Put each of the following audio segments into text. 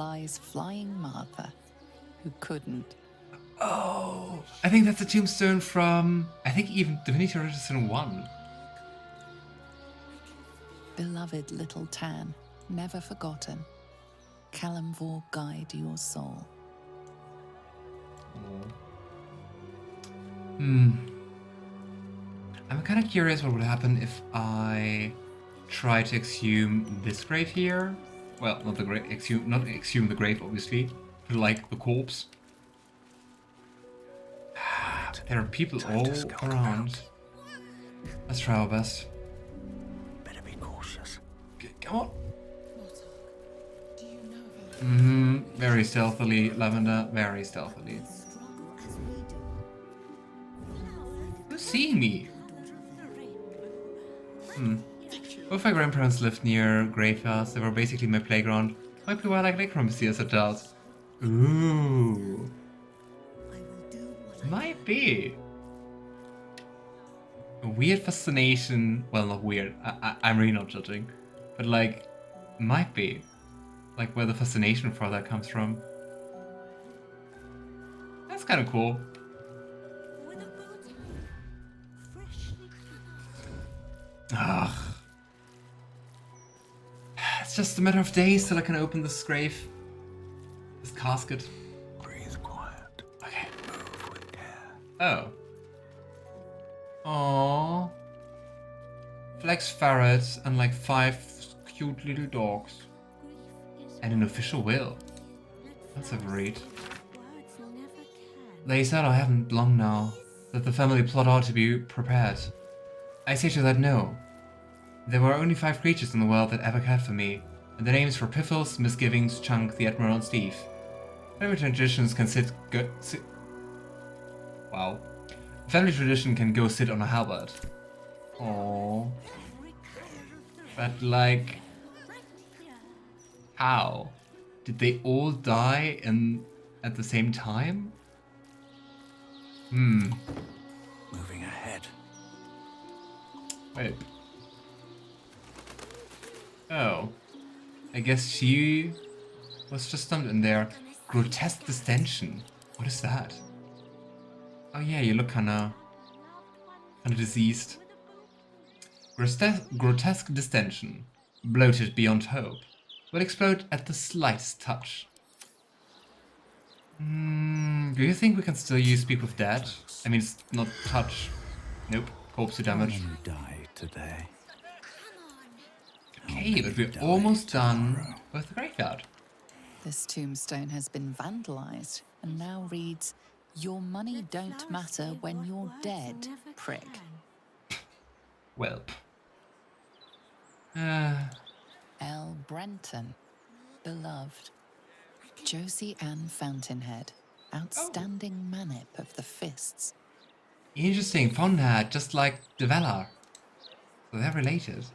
lies Flying Martha, who couldn't. Oh, I think that's a tombstone from, I think even Divinity Original 1. Beloved little Tan, never forgotten. Kalimvor guide your soul. I'm kind of curious what would happen if I try to exhume this grave here. Well, not the grave, not exhume the grave, obviously, but like the corpse. There are people all around. Let's try our best. Better be cautious. Come on. Very stealthily, Lavender. Very stealthily. Who's seeing me? Both my grandparents lived near graveyards. They were basically my playground. Might be why I like necromancy as a child. Ooh. Might be. A weird fascination. Well, not weird. I'm really not judging. But like, might be. Like where the fascination for that comes from. That's kind of cool. Ugh. It's just a matter of days till I can open this grave. This casket. Breathe quiet. Okay. Move with care. Oh. Aww. Flex ferrets and like 5 cute little dogs. And an official will. That's a read. They said I haven't long now, that the family plot ought to be prepared. I say to that no. There were only 5 creatures in the world that ever cared for me, and the names were Piffles, Misgivings, Chunk, the Admiral, and Steve. Family traditions can Wow. Family tradition can go sit on a halberd. Aww. But like... How? Did they all die at the same time? Moving ahead. Wait. Oh. I guess she was just dumped in there. Grotesque distension. What is that? Oh yeah, you look kinda diseased. Grotesque distension. Bloated beyond hope. Will explode at the slightest touch. Do you think we can still use Speak with Dead? I mean, it's not touch. Nope. Corpse to damage. You died today. Okay, but we're almost done with the graveyard. This tombstone has been vandalized and now reads, "Your money don't matter when you're dead, prick." Welp. L. Brenton, beloved. Josie Ann Fountainhead, outstanding manip of the fists. Interesting. Found that, just like Devella. So they're related.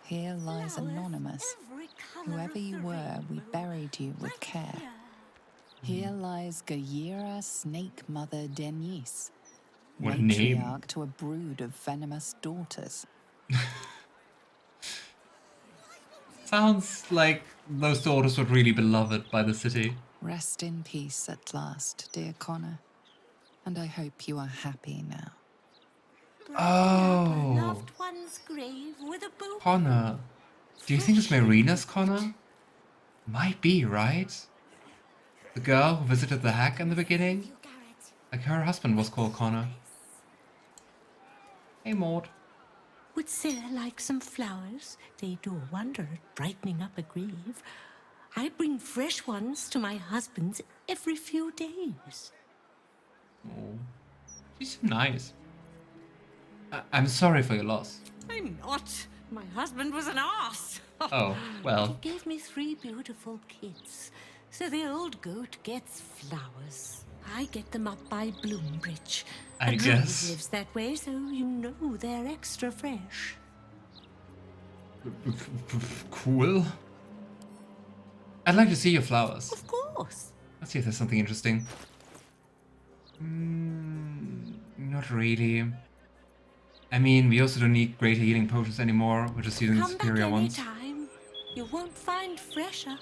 Here lies anonymous. Whoever you were, we buried you with care. Here lies Jaheira Snake Mother Denise, What a name. matriarch to a brood of venomous daughters. Sounds like those daughters were really beloved by the city. Rest in peace at last, dear Connor. And I hope you are happy now. Oh. Loved one's grave with a bow. Connor. Do you think it's Marina's Connor? Might be, right? The girl who visited the hack in the beginning? Like her husband was called Connor. Hey, Maud. Would Sarah like some flowers? They do a wonder at brightening up a grave. I bring fresh ones to my husband's every few days. Oh. She's so nice. I'm sorry for your loss. I'm not. My husband was an arse. Oh, well. He gave me 3 beautiful kids, so the old goat gets flowers. I get them up by Bloombridge. I A druid guess. lives that way, so you know they're extra fresh. Cool. I'd like to see your flowers. Of course. Let's see if there's something interesting. Not really. I mean, we also don't need greater healing potions anymore. We're just using the Come back superior ones. anytime. You won't find fresher.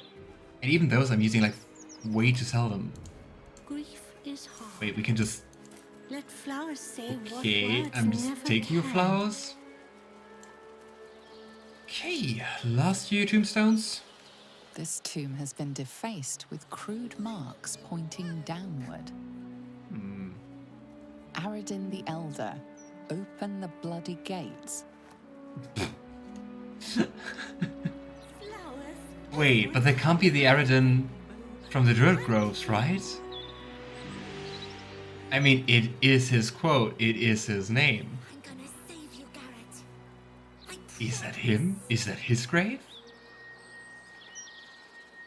And even those I'm using like way too seldom. Grief is hard. Wait, we can just... Let flowers say Okay, what words I'm just never taking your can. flowers. Okay, last few tombstones. This tomb has been defaced with crude marks pointing downward. Aradin the Elder, open the bloody gates. Flowers. Wait, but they can't be the Aradin from the Druid Groves, right? I mean, it is his quote, it is his name. I'm gonna save you, Garrett. Is that him? Is that his grave?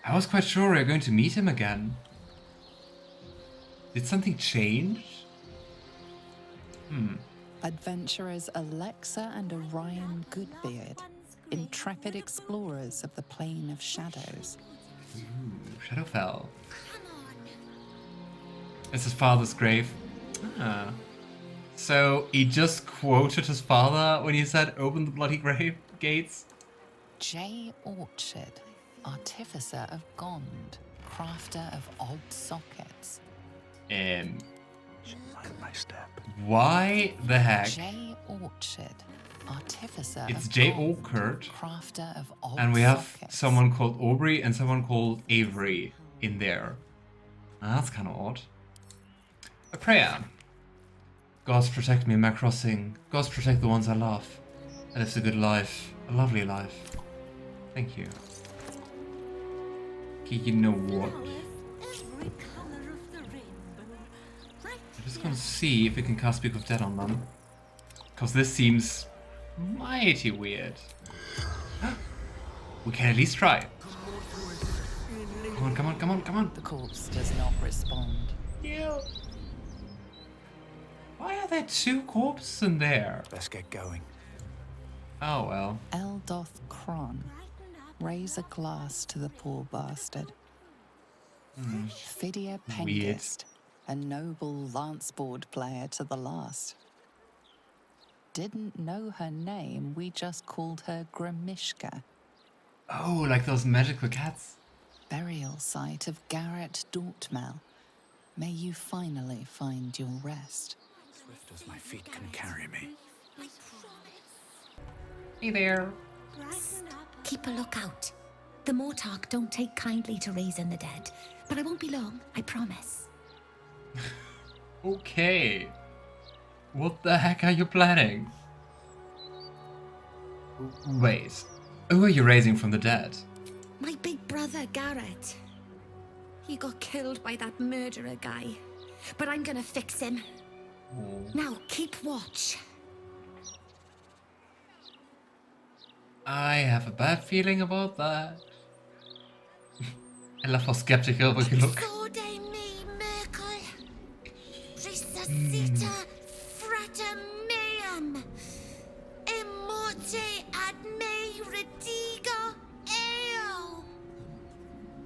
I was quite sure we were going to meet him again. Did something change? Adventurers Alexa and Orion Goodbeard, intrepid explorers of the Plane of Shadows. Ooh, Shadowfell. It's his father's grave. Ah. So he just quoted his father when he said, "Open the bloody grave gates." J. Orchard, artificer of Gond, crafter of odd sockets. Mind my step. Why the heck? J. Orchard, artificer It's of J. Gond, Orchard, crafter of odd and we have sockets. someone called Aubrey and someone called Avery in there. That's kind of odd. A prayer. Gods protect me in my crossing. Gods protect the ones I love. I lived a good life. A lovely life. Thank you. Okay, you know what? Every color of the rainbow. Right I'm just gonna see if we can cast Speak of Dead on them. Because this seems mighty weird. We can at least try. Come on, come on, come on, come on. The corpse does not respond. Yeah. Why are there two corpses in there? Let's get going. Oh well. Eldoth Kron, raise a glass to the poor bastard. Fidia Weird. Pengist, a noble lance board player to the last. Didn't know her name, we just called her Grimishka. Oh, like those magical cats. Burial site of Garrett Dortmel. May you finally find your rest. Swift as my feet can carry me. Hey there. Keep a lookout. The Mortark don't take kindly to raising the dead, but I won't be long, I promise. Okay. What the heck are you planning? Wait. Who are you raising from the dead? My big brother, Garrett. He got killed by that murderer guy, but I'm gonna fix him. Now, keep watch. I have a bad feeling about that. I love how skeptical we look. Exorde me, Merkel. Resuscita frater meum. Immorte ad me redigo eo.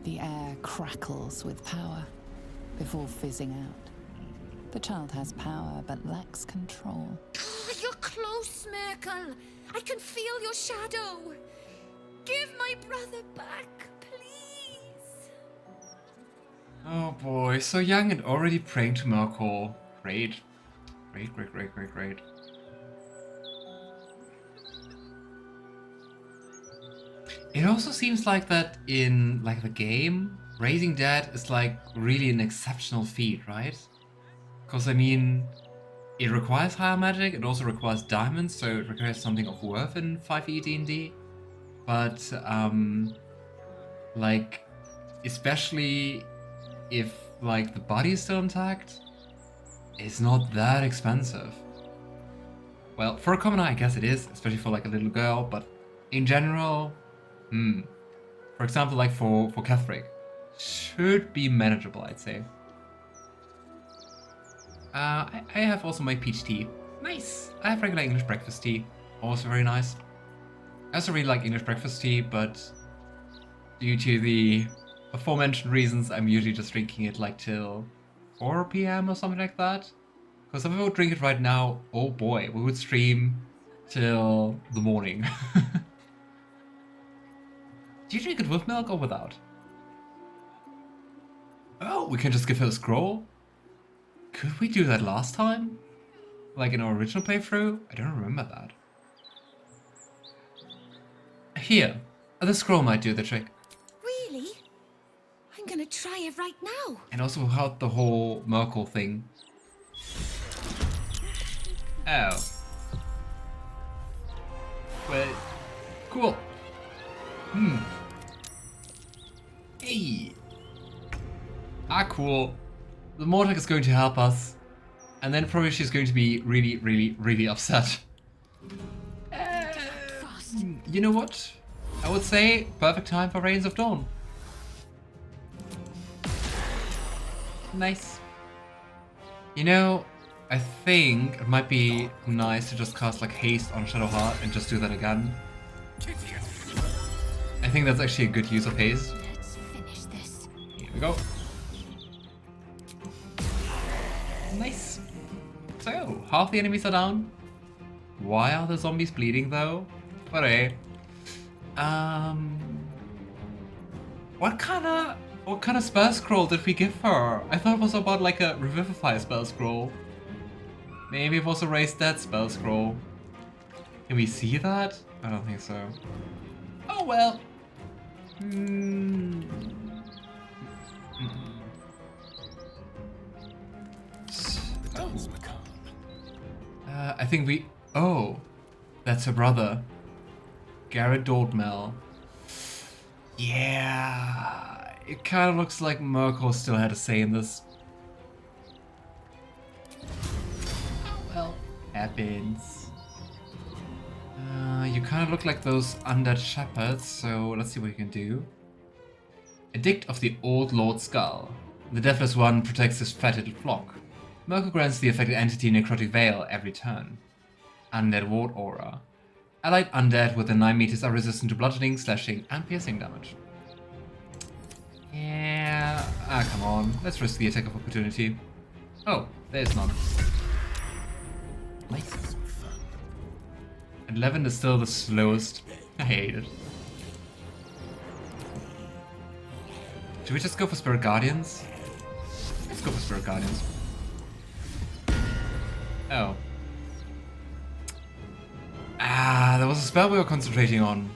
The air crackles with power before fizzing out. The child has power but lacks control. You're close, Merkel. I can feel your shadow. Give my brother back, please. Oh boy, so young and already praying to Merkel. Great. Great, great, great, great, great. It also seems like that in like the game, raising dead is like really an exceptional feat, right? Because I mean, it requires higher magic, it also requires diamonds, so it requires something of worth in 5e D&D. But like, especially if like the body is still intact, it's not that expensive. Well, for a commoner I guess it is, especially for like a little girl, but in general, for example, like for Catherick, should be manageable, I'd say. I have also my peach tea. Nice! I have regular English breakfast tea. Also very nice. I also really like English breakfast tea, but due to the aforementioned reasons, I'm usually just drinking it like till 4 p.m. or something like that. Because if I would drink it right now, oh boy, we would stream till the morning. Do you drink it with milk or without? Oh, we can just give her a scroll? Could we do that last time? Like in our original playthrough? I don't remember that. Here, the scroll might do the trick. Really? I'm gonna try it right now. And also without the whole Merkel thing. Oh. Well, cool. Hey. Ah, cool. The Mortag is going to help us. And then probably she's going to be really, really, really upset. You know what? I would say perfect time for Rains of Dawn. Nice. You know, I think it might be nice to just cast like haste on Shadowheart and just do that again. I think that's actually a good use of haste. Let's finish this. Here we go. Nice. So, half the enemies are down. Why are the zombies bleeding though? But hey. What kind of spell scroll did we give her? I thought it was about like a revivify spell scroll. Maybe it was a raise dead spell scroll. Can we see that? I don't think so. Oh well. I think we... Oh, that's her brother. Garrett Doldmel. Yeah, it kind of looks like Merkel still had a say in this. Oh well, happens. You kind of look like those undead shepherds, so let's see what you can do. Edict of the Old Lord Skull. The Deathless One protects his fatted flock. Merkel grants the affected entity necrotic veil every turn. Undead Ward Aura. Allied undead within 9 meters are resistant to bludgeoning, slashing, and piercing damage. Yeah... Ah, come on. Let's risk the attack of opportunity. Oh, there's none. Nice. 11 is still the slowest. I hate it. Should we just go for Spirit Guardians? Let's go for Spirit Guardians. Oh. Ah, there was a spell we were concentrating on.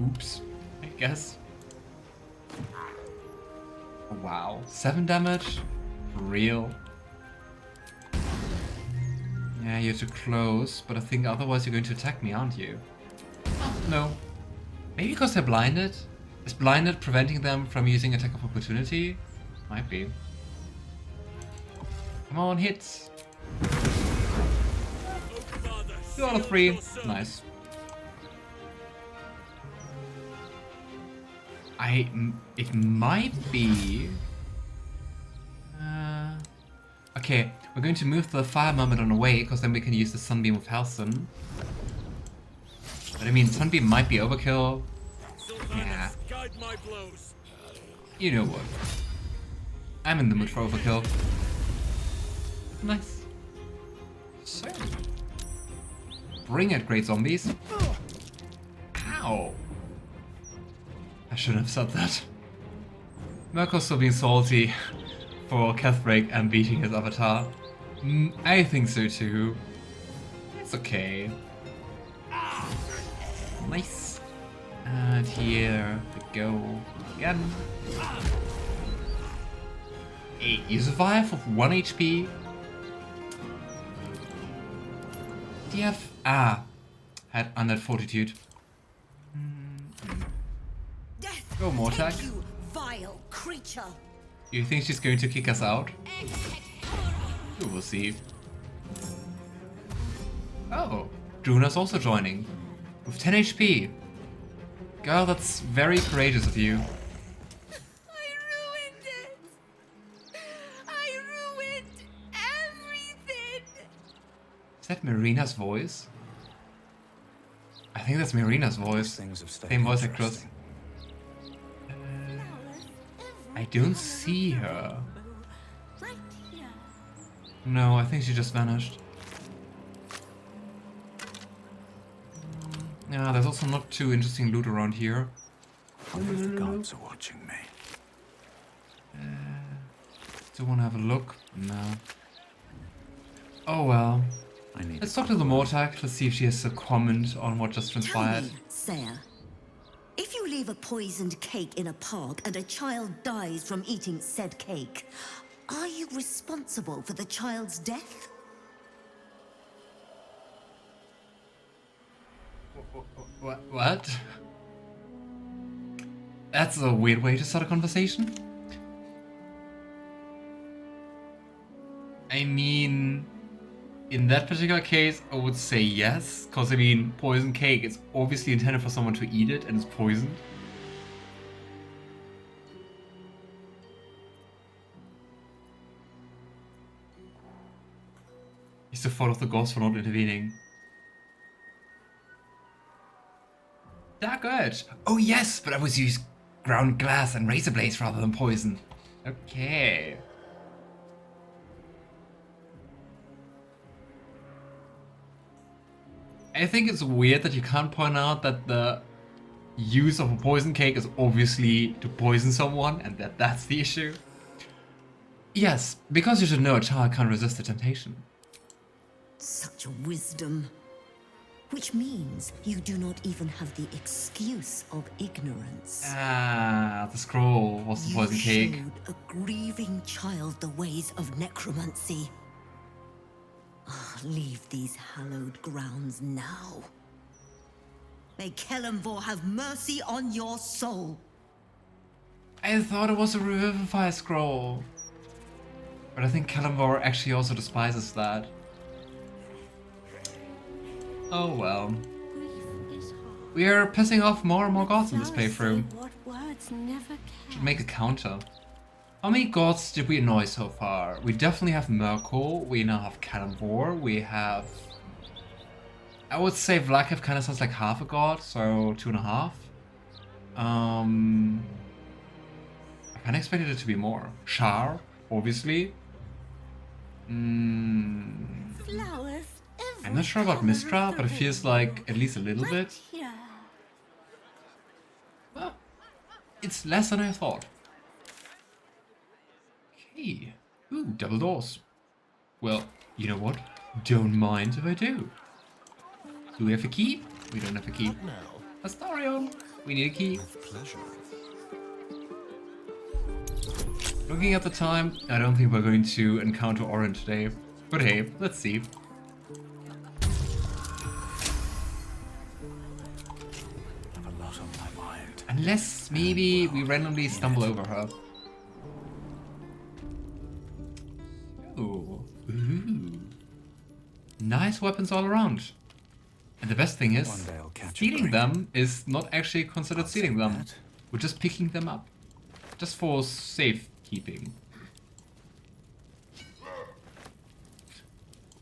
Oops, I guess. Oh, wow. 7 damage? For real? Yeah, you're too close, but I think otherwise you're going to attack me, aren't you? Oh, no. Maybe because they're blinded? Is blinded preventing them from using attack of opportunity? Might be. Come on, hits! 2 out of 3. Nice. It might be... Okay, we're going to move the Fire Myrmidon away, because then we can use the Sunbeam with Halsin. But I mean, Sunbeam might be overkill. Yeah. You know what. I'm in the mood for overkill. Nice. So. Bring it, great zombies. Ow. I shouldn't have said that. Merkel's still being salty for Kethbreak and beating his avatar. I think so too. It's okay. Nice. And here we go again. Hey, you survive with 1 HP. Do you have... Ah, had undead fortitude. Go, Mortag. You vile creature. You think she's going to kick us out? We will see. Oh, Druna's also joining. With 10 HP. Girl, that's very courageous of you. I ruined it. I ruined everything. Is that Marina's voice? I think that's Marina's voice. Same voice across. I don't see her. Right here. No, I think she just vanished. Yeah, there's also not too interesting loot around here. The gods are watching me. Do you want to have a look? No. Oh well. Let's talk to the Mortag. Let's see if she has a comment on what just transpired. Tell me, Sire, if you leave a poisoned cake in a park and a child dies from eating said cake, are you responsible for the child's death? What? That's a weird way to start a conversation. I mean, in that particular case, I would say yes, because I mean, poison cake is obviously intended for someone to eat it and it's poisoned. He's the fault of the gods for not intervening. Dark Urge! Oh yes, but I was used ground glass and razor blades rather than poison. Okay. I think it's weird that you can't point out that the use of a poison cake is obviously to poison someone and that's the issue. Yes, because you should know a child can't resist the temptation. Such wisdom. Which means you do not even have the excuse of ignorance. Ah, the scroll was the poison cake. You showed a grieving child the ways of necromancy. Leave these hallowed grounds now. May Kelemvor have mercy on your soul. I thought it was a Revivify scroll. But I think Kelemvor actually also despises that. Oh well. We are pissing off more and more gods in this playthrough. What words never Should make a counter. How many gods did we annoy so far? We definitely have Merkel, we now have Kelemvor, we have... I would say Vlakiv kind of sounds like half a god, so 2.5. I kind of expected it to be more. Shar, obviously. flowers. I'm not sure about Mistra, but it feels like at least a little bit. Here. Well, it's less than I thought. Okay. Ooh, double doors. Well, you know what? Don't mind if I do. Do we have a key? We don't have a key. Astarion, we need a key. Pleasure. Looking at the time, I don't think we're going to encounter Orin today. But hey, let's see. I have a lot on my mind. Unless maybe we randomly stumble over her. Ooh. Ooh. Nice weapons all around. And the best thing is, One day I'll catch a stealing break. them is not actually considered I'll stealing say them. that. We're just picking them up. Just for safekeeping.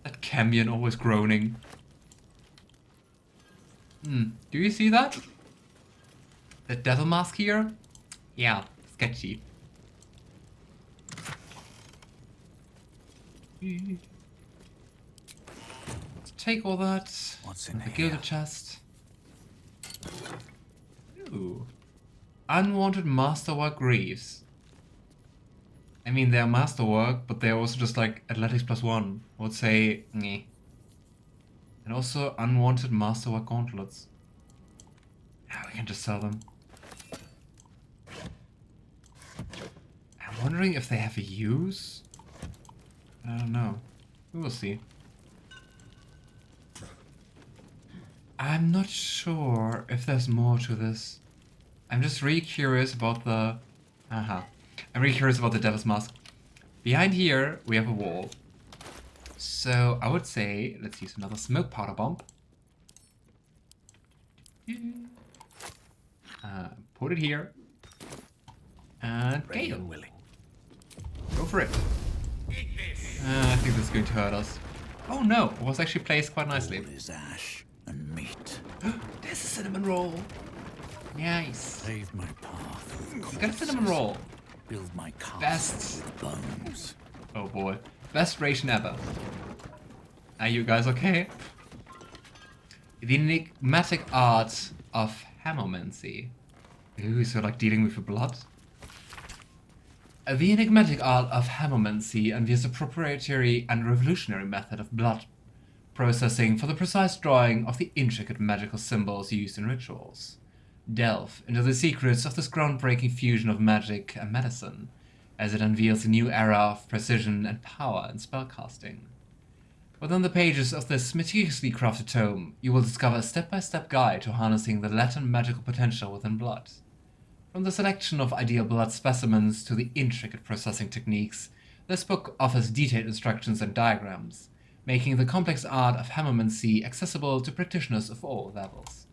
That Camion always groaning. Do you see that? The devil mask here? Yeah, sketchy. Let's take all that. What's in The here? gilded chest. Ooh. Unwanted masterwork greaves. I mean, they're masterwork, but they're also just like athletics +1. I would say, meh. And also unwanted masterwork gauntlets. Yeah, we can just sell them. I'm wondering if they have a use? I don't know. We will see. I'm not sure if there's more to this. I'm just really curious about the... I'm really curious about the Devil's Mask. Behind here, we have a wall. So I would say, let's use another smoke powder bomb. Put it here. And Ready Gale. and willing. Go for it. I think this is going to hurt us. Oh no, it was actually placed quite nicely. All is ash and meat. There's a cinnamon roll. Nice. Pave my path with Got a cinnamon roll. Build my castle Best. with bones. Oh boy. Best ration ever. Are you guys okay? The enigmatic art of hammermancy. Ooh, so like dealing with the blood? The enigmatic art of hammermancy unveils a proprietary and revolutionary method of blood processing for the precise drawing of the intricate magical symbols used in rituals. Delve into the secrets of this groundbreaking fusion of magic and medicine, as it unveils a new era of precision and power in spellcasting. Within the pages of this meticulously crafted tome, you will discover a step-by-step guide to harnessing the latent magical potential within blood. From the selection of ideal blood specimens to the intricate processing techniques, this book offers detailed instructions and diagrams, making the complex art of hammermancy accessible to practitioners of all levels.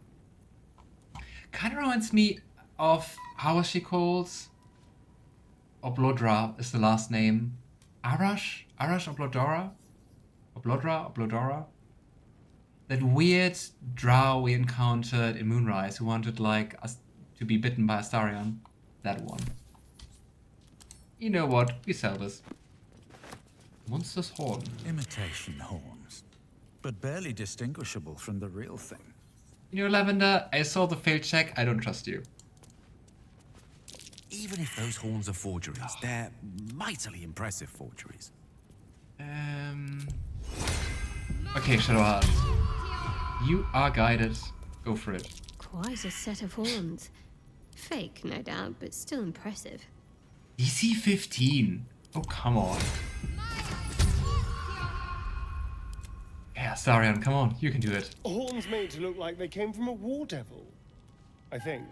Kinda reminds me of, how is she called? Oblodra is the last name. Arash Oblodora? Oblodora? That weird drow we encountered in Moonrise who wanted like us to be bitten by Astarion. That one. You know what? We sell this. Monster's horn. Imitation horns, but barely distinguishable from the real thing. You know, Lavender, I saw the failed check. I don't trust you. Even if those horns are forgeries, they're mightily impressive forgeries. Okay, Shadowheart. You are guided. Go for it. Quite a set of horns. Fake, no doubt, but still impressive. DC 15. Oh, come on. Yeah, Astarion, come on. You can do it. Horns made to look like they came from a war devil, I think.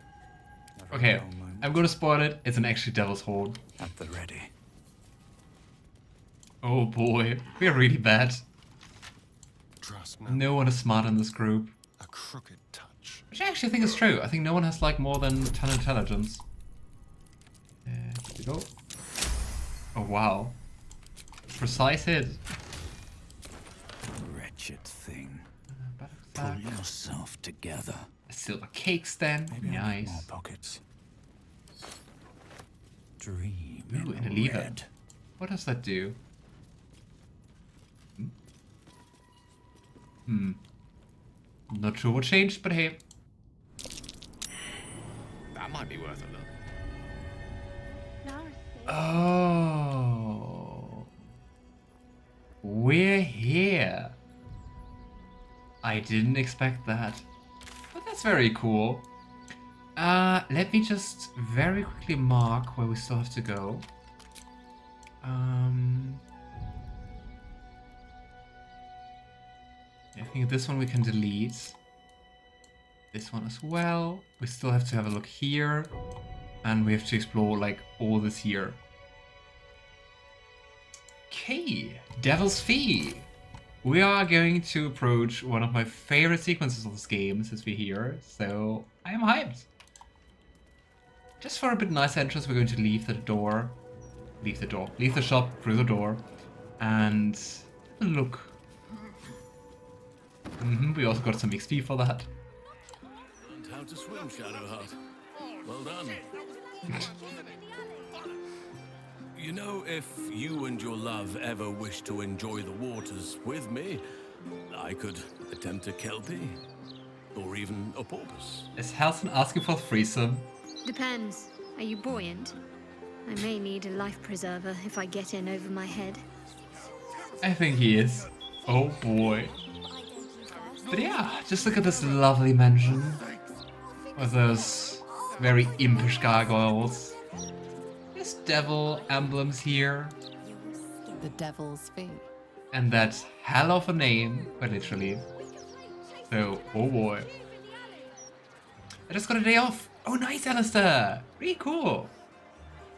Okay, I'm gonna spoil it. It's an actually devil's horn. At the ready. Oh boy, we are really bad. Trust me. No one is smart in this group. A crooked touch. Which I actually think is true. I think no one has like more than 10 intelligence. Here we go. Oh wow. Precise hit. Wretched thing. Pull yourself together. A silver cake stand. Maybe I'll need Nice. more pockets. Dream Ooh, and a in lever. red. What does that do? Not sure what changed, but hey. That might be worth a look. Oh. We're here. I didn't expect that. But that's very cool. Let me just very quickly mark where we still have to go. I think this one we can delete. This one as well. We still have to have a look here. And we have to explore like all this here. Okay, Devil's Fee. We are going to approach one of my favorite sequences of this game since we're here, so I am hyped. Just for a bit nice entrance, we're going to leave the shop through the door, and look. We also got some XP for that. Learned how to swim, Shadowheart. Well done. You know, if you and your love ever wish to enjoy the waters with me, I could attempt a kelpie, or even a porpoise. Is Halsin asking for threesome? Depends. Are you buoyant? I may need a life preserver if I get in over my head. I think he is. Oh boy. But yeah, just look at this lovely mansion. With those very impish gargoyles. There's devil emblems here. The Devil's Fee. And that hell of a name, quite literally. So, oh boy. I just got a day off. Oh nice, Alistair! Really cool.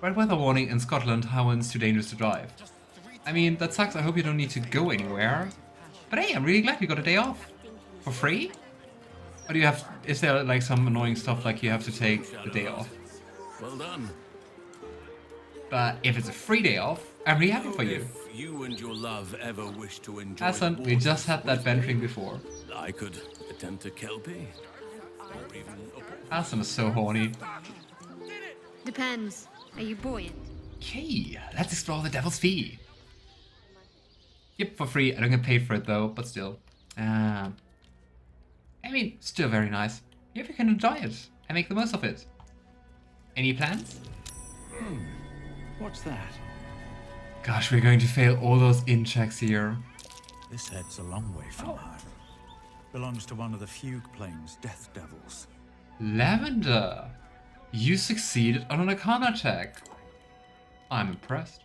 Red weather warning in Scotland, high winds too dangerous to drive. I mean, that sucks. I hope you don't need to go anywhere. But hey, I'm really glad you got a day off. For free? Or do you have, is there like some annoying stuff like you have to take the day off? Well done. But if it's a free day off, I'm really happy for you. If you and your love ever wish to enjoy Halsin, the we just waters had that with benching me, before. I could attempt a kelpie, or even a porpoise. Halsin is so horny. Depends. Are you buoyant? Okay, let's explore the Devil's Fee. Yep, for free. I don't get paid for it though, but still. I mean, still very nice. If you can enjoy it and make the most of it. Any plans? What's that? Gosh, we're going to fail all those in checks here. This head's a long way from her. Belongs to one of the Fugue Plains death devils. Lavender! You succeeded on an Arcana check. I'm impressed.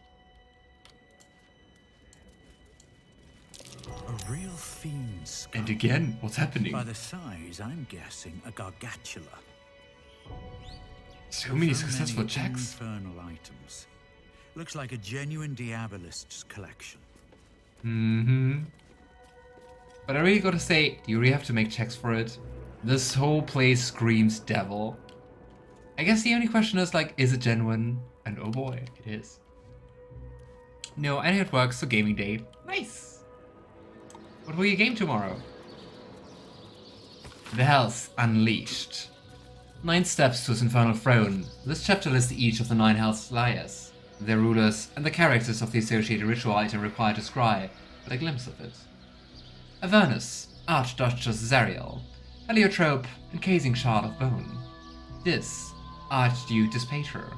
A real fiend skull. And again, what's happening? By the size, I'm guessing a gargantula. So many successful checks. Infernal items. Looks like a genuine Diabolist's collection. But I really gotta say, do you really have to make checks for it? This whole place screams devil. I guess the only question is like, is it genuine? And oh boy, it is. No, I know it works, so gaming day. Nice! What will you game tomorrow? The Hells Unleashed. 9 steps to its infernal throne. This chapter lists each of the 9 Hells Slayers, their rulers, and the characters of the associated ritual item required to scry, but a glimpse of it. Avernus, Archduchess Zariel, Heliotrope, encasing shard of bone. Dis, Archduke Dispater,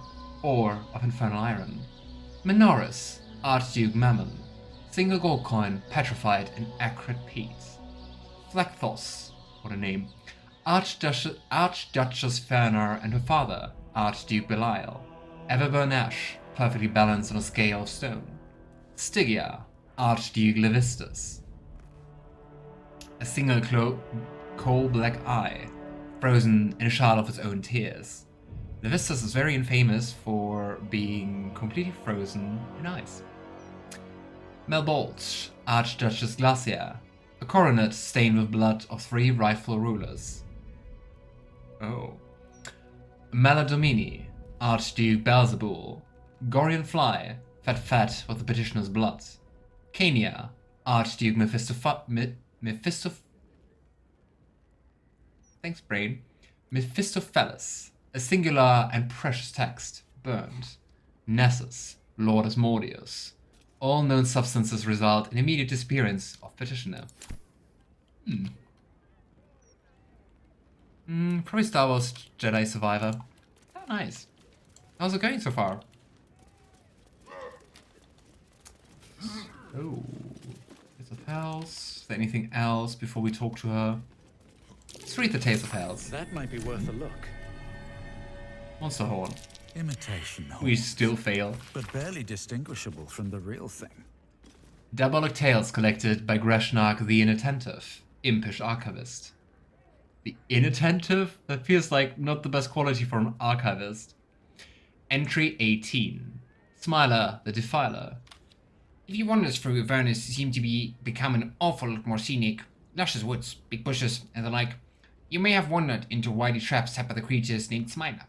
ore of infernal iron. Minoris, Archduke Mammon, single gold coin petrified in acrid peat. Flekthos, what a name, Archduchess Fernar and her father, Archduke Belial. Everburn ash, perfectly balanced on a scale of stone. Stygia, Archduke Levistus. A single coal-black eye, frozen in a shard of its own tears. Levistus is very infamous for being completely frozen in ice. Melbolch, Archduchess Glacia, a coronet stained with blood of 3 rightful rulers. Oh. Maladomini, Archduke Beelzebul, Gorian Fly, fat with the petitioner's blood. Cania, Archduke Thanks, brain. Mephistopheles, a singular and precious text, burned. Nessus, Lord Asmodeus. All known substances result in immediate disappearance of petitioner. Probably Star Wars Jedi Survivor. Oh, nice. How's it going so far? Oh, Tales of Hells. Is there anything else before we talk to her? Let's read the Tales of Hells. That might be worth a look. Monster Horn. Imitation horn. We still fail. But barely distinguishable from the real thing. Diabolic Tales collected by Greshnak the Inattentive, impish archivist. The Inattentive? That feels like not the best quality for an archivist. Entry 18. Smiler the Defiler. If you wander through Avernus, you seem to become an awful lot more scenic. Luscious woods, big bushes, and the like. You may have wandered into wily traps set by the creatures named Smiler.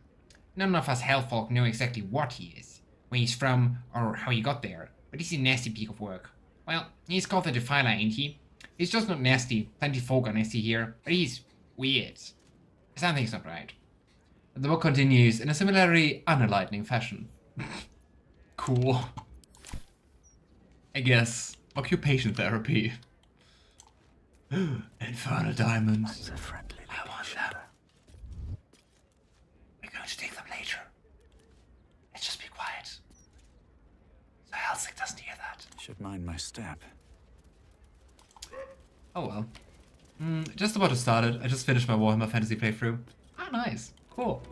None of us hellfolk know exactly what he is, where he's from, or how he got there, but he's a nasty piece of work. Well, he's called the Defiler, ain't he? He's just not nasty. Plenty folk are nasty here, but he's weird. Something's not right. The book continues in a similarly unenlightening fashion. Cool. I guess. Occupation therapy. Infernal diamonds. I want them. We're going to take them later. Let's just be quiet. So Halsin doesn't hear that. Should mind my step. Oh well. Just about to start it. I just finished my Warhammer Fantasy playthrough. Ah, nice. Cool.